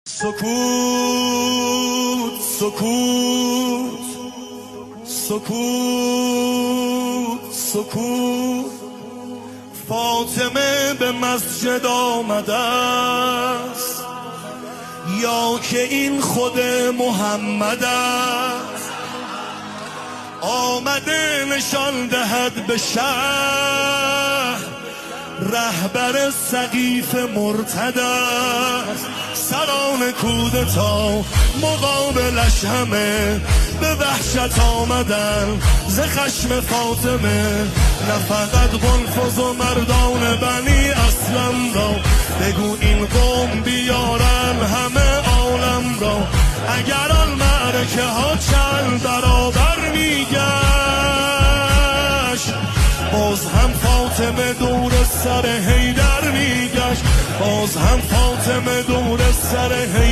سکوت سکوت سکوت سکوت فاطمه به مسجد آمده است، یا که این خود محمد است. آمده نشان دهد به شهر، رهبر سقیف مرتد است. سران کودتا مقابلش همه به وحشت آمدن ز خشم فاطمه. نه فقط قنفذ و مردان بنی اسلم را، بگو این قوم بیارن همه عالم را. اگر آن معرکه ها چند برابر میگشت، باز هم فاطمه دور سر حیدر میگشت. باز هم فاطمه دور سر حیدر